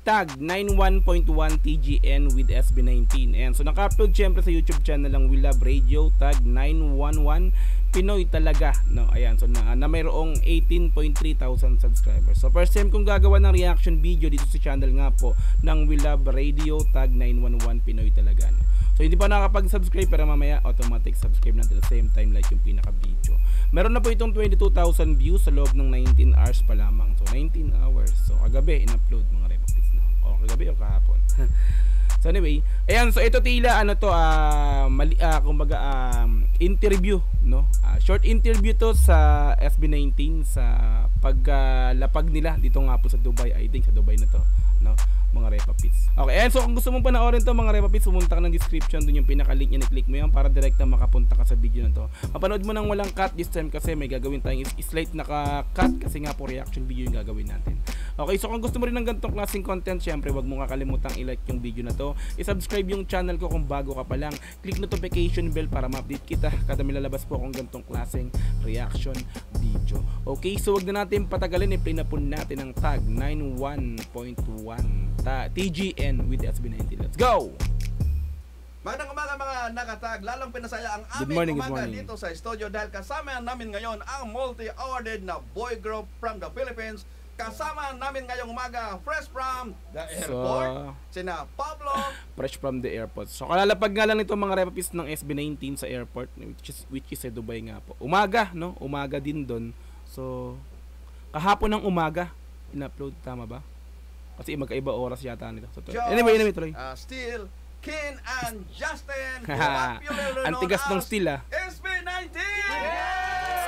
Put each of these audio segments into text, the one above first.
tag 91.1 TGN with SB19. And so naka-upload syempre sa YouTube channel ng We Love Radio, tag 911 Pinoy talaga, no? Ayan, so na mayroong 18.3 thousand subscribers. So first time kong gagawa ng reaction video dito sa channel nga po ng We Love Radio, tag 911 Pinoy talaga, no? So hindi pa nakapag-subscribe, pero mamaya automatic subscribe na at the same time like yung pinaka-video. Meron na po itong 22,000 views sa loob ng 19 hours pa lamang. So 19 hours. So kagabi in-upload mga repapis, no? O kagabi o kahapon. So anyway, ayan, so ito tila ano to kumbaga interview, no? Short interview to sa SB19 sa paglapag nila dito nga po sa Dubai. I think sa Dubai na to, no? Mga repapits. Okay, and so kung gusto mong panoorin to mga repapits, pumunta ka ng description, dun yung pinaka-link niya, i-click mo yan para direct na makapunta ka sa video na to. Mapanood mo nang walang cut this time kasi may gagawin tayong slight naka-cut kasi nga po reaction video yung gagawin natin. Okay, so kung gusto mo rin ng ganitong klaseng content, syempre wag mo kakalimutang i-like yung video na to. I-subscribe yung channel ko kung bago ka pa lang. Click notification bell para ma-update kita kada may lalabas po akong ganitong klaseng reaction video. Okay, so wag na natin patagalin, i-play na po natin ang tag 91.1 TGN with SB19. Let's go! Magandang umaga mga nakatag, lalong pinasaya ang aming umaga dito sa studio dahil kasama namin ngayon ang multi-awarded na boy group from the Philippines. Kasama namin ngayong umaga, fresh from the airport, sina Pablo. Fresh from the airport. So kalalapag nga lang nito mga repapis ng SB19 sa airport, which is sa Dubai nga po. Umaga, no? Umaga din doon. So kahapon ng umaga in-upload, tama ba? Kasi magkaiba oras yata nito. So, anyway, Troy. Still, Ken and Justin. Ang tigas ng Steel, SB19!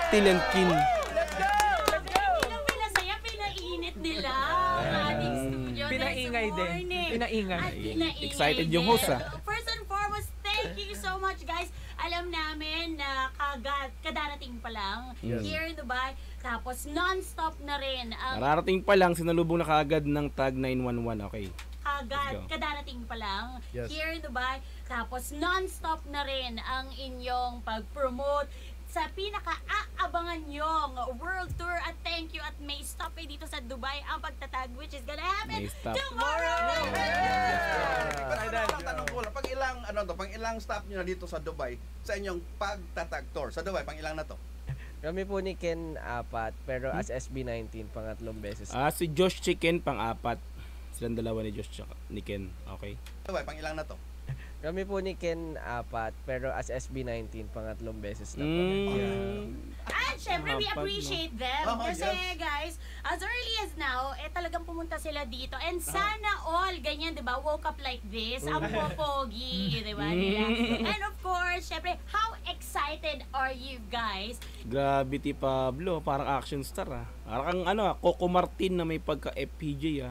Steel and Ken. Let's go! Pinasaya, pinainit nila. Ating studio. Pinaingay din. Pinaingay. Excited yung host, First and foremost, thank you so much, guys. Alam namin na kadarating pa lang here in Dubai. Tapos non-stop na rin. Nararating pa lang, sinalubong na kaagad ng tag 911. Okay. Kadarating pa lang here in Dubai. Tapos non-stop na rin ang inyong pag-promote sa pinaka-aabangan yung world tour. At thank you, at may stop dito sa Dubai ang pagtatag, which is gonna happen tomorrow! Tanong ko lang, pang ilang stop nyo na dito sa Dubai sa inyong pagtatag tour? Sa Dubai, pang ilang na to? Kami po ni Ken 4, pero as SB19 pangatlong beses. Si Josh Chicken pang-4. Silang dalawa ni Josh ni Ken. Okay. Dubai, pang ilang na to? Kami po ni Ken 4, pero as SB19 pangatlong beses na po. And syempre, we appreciate them. Kasi guys, as early as now, talagang pumunta sila dito. And sana all, ganyan, diba? Woke up like this. Ang popogi, diba? And of course, syempre, how excited are you guys? Gravity Pablo, parang action star Parang Coco Martin na may pagka-FPJ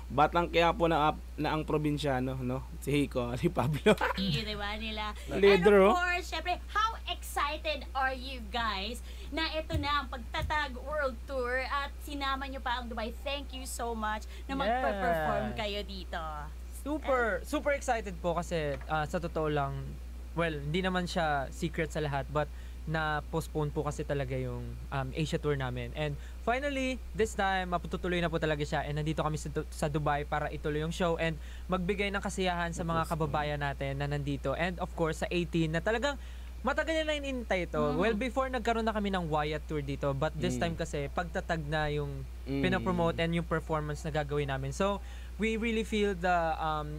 Batang kaya po na ang probinsyano, no? Si Hiko, si Pablo. Diba nila? Leader, and of course, syempre, how excited are you guys na ito na ang pagtatag world tour at sinama nyo pa ang Dubai. Thank you so much na magpa-perform kayo dito. Super excited po kasi sa totoo lang, well, hindi naman siya secret sa lahat, but na-postpone po kasi talaga yung Asia tour namin. And finally, this time, mapututuloy na po talaga siya. And nandito kami sa Dubai para ituloy yung show and magbigay ng kasiyahan sa mga kababayan natin na nandito. And of course, sa 18 na talagang matagal na inintay ito. Well, before nagkaroon na kami ng Wyatt tour dito, but this time kasi pagtatag na yung pinapromote and yung performance na gagawin namin. So, we really feel the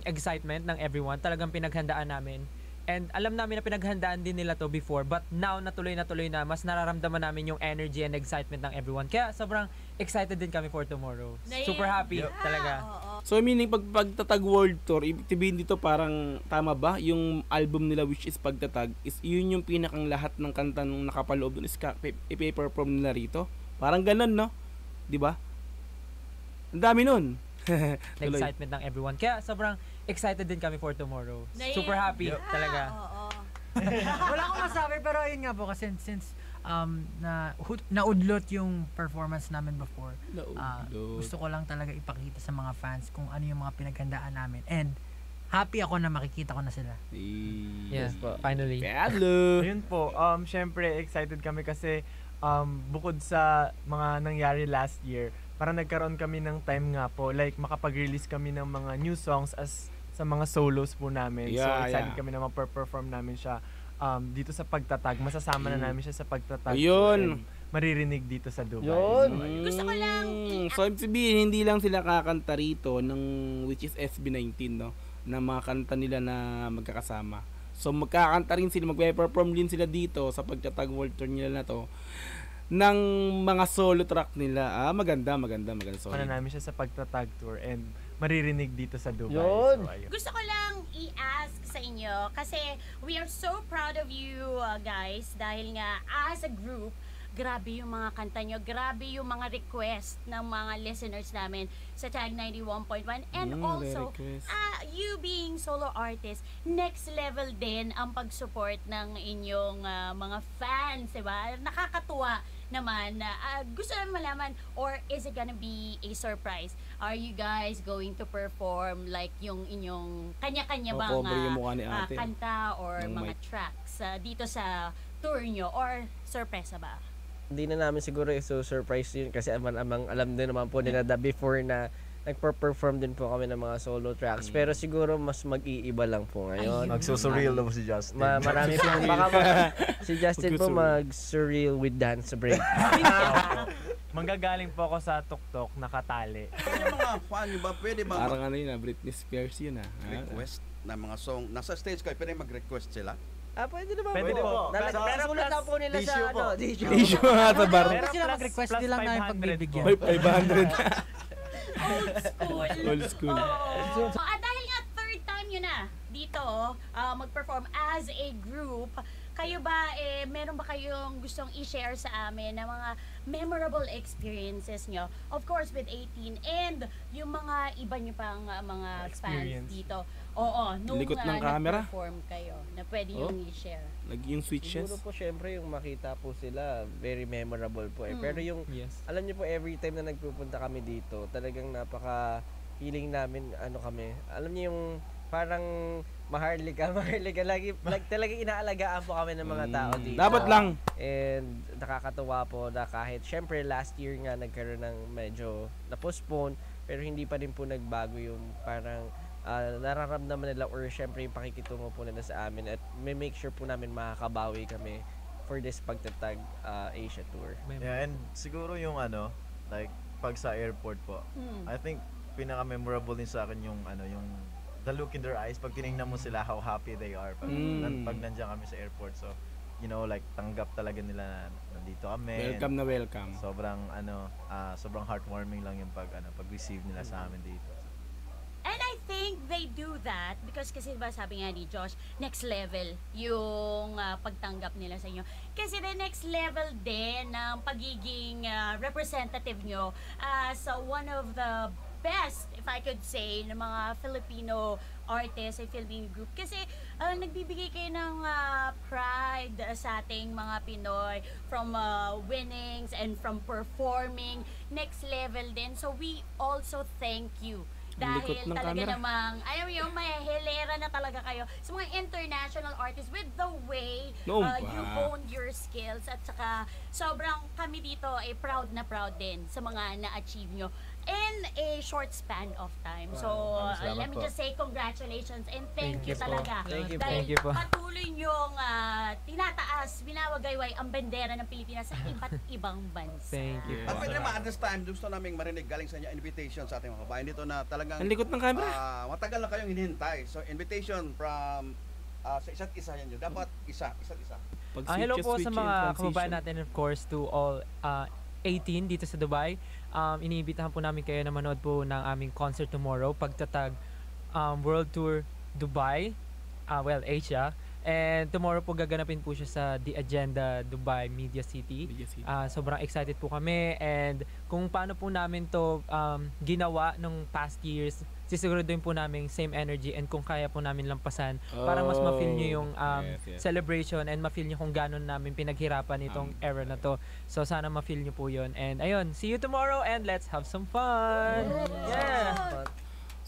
excitement ng everyone. Talagang pinaghandaan namin. And alam namin na pinaghandaan din nila to before, but now natuloy na, mas nararamdaman namin yung energy and excitement ng everyone. Kaya sobrang excited din kami for tomorrow. Super happy talaga. So meaning pagtatag world tour, ibig sabihin dito parang tama ba? Yung album nila which is pagtatag, is yun yung pinakang lahat ng kanta nung nakapaloob dun is i-perform nila rito? Parang ganun, no? Di ba? Ang dami nun. Excitement ng everyone. Kaya sobrang excited din kami for tomorrow. Super happy talaga. Wala akong masabi, pero ayun nga po kasi since naudlot yung performance namin before, gusto ko lang talaga ipakita sa mga fans kung ano yung mga pinaghandaan namin. And happy ako na makikita ko na sila. Yes po, finally. Hello. Ayun po, syempre excited kami kasi bukod sa mga nangyari last year, parang nagkaroon kami ng time nga po, like makapag-release kami ng mga new songs as sa mga solos po namin. So excited kami na ma-perform namin siya dito sa pagtatag. Masasama na namin siya sa pagtatag. Ayun. Maririnig dito sa Dubai. Yun. Gusto ko lang So, ibig sabihin, hindi lang sila kakanta rito ng which is SB19, no? Na mga kanta nila na magkakasama. So, magkakanta rin sila, magpe-perform din sila dito sa pagtatag world tour nila na to ng mga solo track nila. Maganda. Ano namin siya sa pagtatag tour and maririnig dito sa Dubai. Yun. So, ayun. Gusto ko lang i-ask sa inyo kasi we are so proud of you guys dahil nga as a group, grabe yung mga kanta nyo, grabe yung mga request ng mga listeners namin sa Tag 91.1 and also you being solo artist, next level din ang pag-support ng inyong mga fans, diba? Nakakatuwa naman. Gusto namin malaman, or is it gonna be a surprise? Are you guys going to perform like yung inyong kanya-kanya bang kanta or mga tracks dito sa tour nyo, or sorpresa ba? Hindi na namin siguro surprise yun kasi alam din naman po nila that before na nagper-perform din po kami ng mga solo tracks. Pero siguro mas mag-iiba lang po ngayon. Magsusurreal na po si Justin. Marami po. Si Justin po mag-surreal with dance break. Manggagaling po ako sa tuktok, nakatali. Yung mga fan nyo ba, pwede ba parang ano yun Britney Spears yun request na mga song? Nasa stage kayo, pwede mag-request sila? Pwede naman Pwede po. Pero sulat lang po nila sa Issue nga sa bar. Pero sila mag-request, di lang namin pagbibigyan. 500. Old school. Dahil nga third time yun na dito mag-perform as a group, kayo ba, meron ba kayong gustong i-share sa amin na mga memorable experiences nyo? Of course, with 18 and yung mga iba nyo pang mga fans dito. Oo, nung likot ng camera nag-perform kayo na pwede yung i-share. Yung switches. Siguro po syempre yung makita po sila, very memorable po Pero yung, alam niyo po, every time na nagpupunta kami dito, talagang napaka-feeling namin, alam niyo yung parang maharlika lagi talagang inaalagaan po kami ng mga tao dito. Dapat lang. And nakakatuwa po na kahit syempre last year nga nagkaroon ng medyo na-postpone, pero hindi pa rin po nagbago yung parang nararamdaman nila, or syempre yung pakikitungo po nila sa amin, at may make sure po namin makakabawi kami for this pagtatag Asia tour. Yeah, and siguro yung like pag sa airport po, I think pinaka-memorable din sa akin yung yung the look in their eyes pag tinignan mo sila, how happy they are pag nandiyan kami sa airport. So like tanggap talaga nila na nandito kami. Welcome na welcome. Sobrang sobrang heartwarming lang yung pag-receive nila sa amin dito. And I think they do that because kasi diba sabi nga ni Josh, next level yung pagtanggap nila sa inyo. Kasi the next level din ng pagiging representative nyo sa one of the best, if I could say, ng mga Filipino artists ay Filipino group. Kasi nagbibigay kayo ng pride sa ating mga Pinoy from winnings and from performing next level din. So we also thank you. Dahil talaga namang, ayaw yung mahihilera na talaga kayo sa mga international artists with the way you honed your skills, at saka sobrang kami dito ay proud din sa mga na-achieve nyo in a short span of time. So, let me just say congratulations and thank you talaga. Thank you po. Patuloy nyong tinataas, binawagayway ang bandera ng Pilipinas sa iba't ibang bansa. Thank you. At pwede naman at this time, gusto namin marinig galing sa inyo invitation sa ating mga kabayan dito na talagang ang likot ng camera. matagal na kayong hinihintay. So, invitation from sa isa't isa yan. Dapat isa't isa. Hello po sa mga kababayan natin, of course, to all 18 dito sa Dubai. Iniimbitahan po namin kayo na manood po ng aming concert tomorrow, pagtatag World Tour Dubai, Asia. And tomorrow po gaganapin po siya sa The Agenda Dubai Media City. Sobrang excited po kami, and kung paano po namin to ginawa nung past years, sisiguraduhin po namin same energy, and kung kaya po namin lampasan para mas ma-feel nyo yung celebration and ma-feel nyo kung gano'n namin pinaghirapan itong era na to. So sana ma-feel nyo po yun. And ayun, see you tomorrow and let's have some fun! Yeah!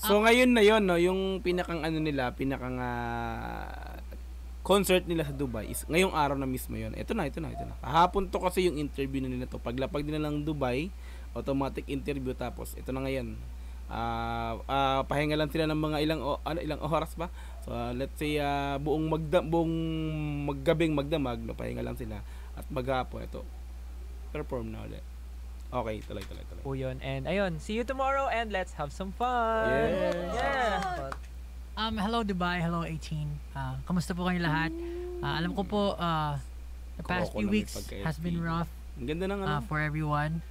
So ngayon na yun, no, yung pinakang concert nila sa Dubai is ngayong araw na mismo yon. Ito na. Kahapon to kasi yung interview na nila to. Paglapag nila ng Dubai, automatic interview, tapos ito na ngayon. Pahinga lang sila ng mga ilang oras ba? So let's say buong maggabing magdamag, no, pahinga lang sila at maghapon ito perform na ulit. Okay, tuloy. Po yun. And ayun, see you tomorrow and let's have some fun. Yeah. Hello Dubai, hello 18. Kamusta po kayo lahat? Alam ko po the past few weeks has been rough. Ang ganda ng for everyone.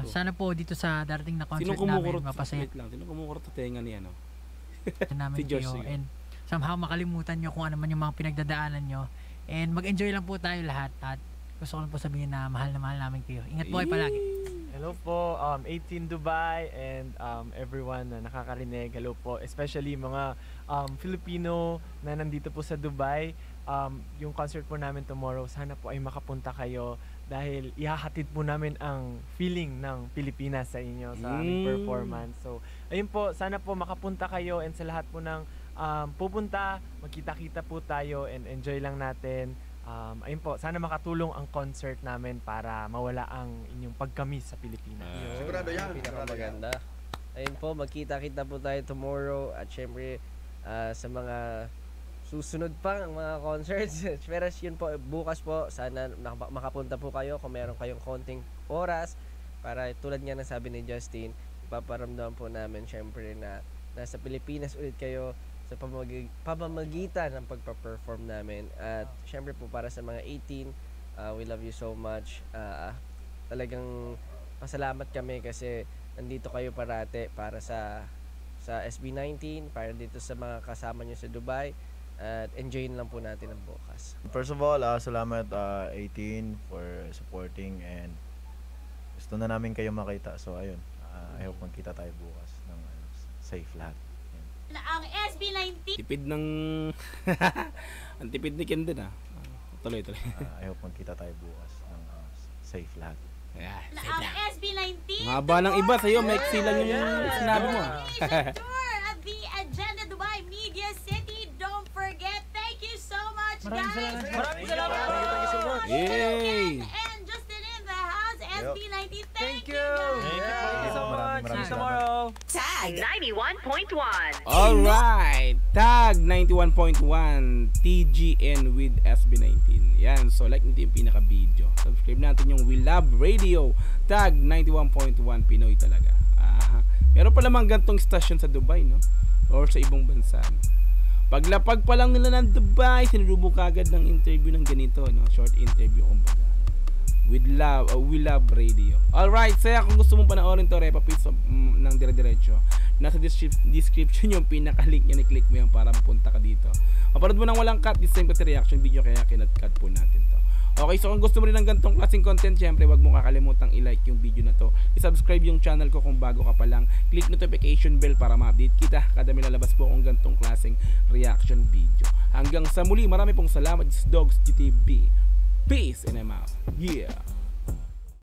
Sana po dito sa darating na concert namin mapasaya. Sino kumukurot sa tenga niya, no? namin Si Josh, kayo. sige. And somehow makalimutan nyo kung ano man yung mga pinagdadaanan nyo. And mag-enjoy lang po tayo lahat. At gusto ko lang po sabihin na mahal namin kayo. Ingat po kayo palagi. Hello po, 18 Dubai and everyone na nakakarinig. Hello po, especially mga Filipino na nandito po sa Dubai. Yung concert po namin tomorrow, sana po ay makapunta kayo dahil ihahatid po namin ang feeling ng Pilipinas sa inyo sa aming performance. So, ayun po, sana po makapunta kayo and sa lahat po ng pupunta, magkita-kita po tayo and enjoy lang natin. Ayun po, sana makatulong ang concert namin para mawala ang inyong pagkamis sa Pilipinas. Sigurado yan. Pinakamaganda. Ayun po, magkita-kita po tayo tomorrow at syempre sa mga susunod pa ang mga concerts. Pero yun po, bukas po, sana makapunta po kayo kung meron kayong konting oras para tulad nga ng sabi ni Justin, paparamdaman po namin syempre na nasa Pilipinas ulit kayo sa pamamagitan ng pagpa-perform namin. At syempre po para sa mga 18, we love you so much. Talagang pasalamat kami kasi nandito kayo parate para sa SB19, para dito sa mga kasama nyo sa Dubai. At enjoy lang po natin ang bukas. First of all, salamat 18 for supporting and gusto na namin kayo makita. So ayun, I hope magkita tayo bukas ng safe lahat. Ang SB19 tipid ng ang tipid ni Ken din tuloy. I hope magkita tayo bukas ng safe lahat. ang SB19 Haba ng iba sa'yo, maiksi lang yung sinabi mo. tour at the Agenda Dubai Media City. Don't forget, thank you so much, guys. Maraming salamat. Yay! And Justin in the house, SB19. Thank you. Thank you so much. See you tomorrow. Tag 91.1. Alright, Tag 91.1 TGN with SB19. Yan, so like nito yung pinaka-video. Subscribe natin yung We Love Radio, Tag 91.1 Pinoy talaga. Meron pa lamang gantong station sa Dubai, no? Or sa ibang bansa, no? Paglapag pa lang nila ng Dubai, sinulubog kagad ng interview ng ganito, no? Short interview kumbaga. We Love Radio. Alright, saya kung gusto mong panoorin to, repapit ng dire-diretso. Nasa description yung pinaka-link niya, i-click mo yan para mapunta ka dito. Mapanood mo nang walang cut, this time kasi reaction video kaya kinat-cut po natin to. Okay, so kung gusto mo rin ng gantong klaseng content, syempre wag mo kakalimutang i-like yung video na to. I-subscribe yung channel ko kung bago ka pa lang. Click notification bell para ma-update kita kada may lalabas po akong gantong klaseng reaction video. Hanggang sa muli, marami pong salamat. This is Dogs GTV. Peace and I'm out. Yeah.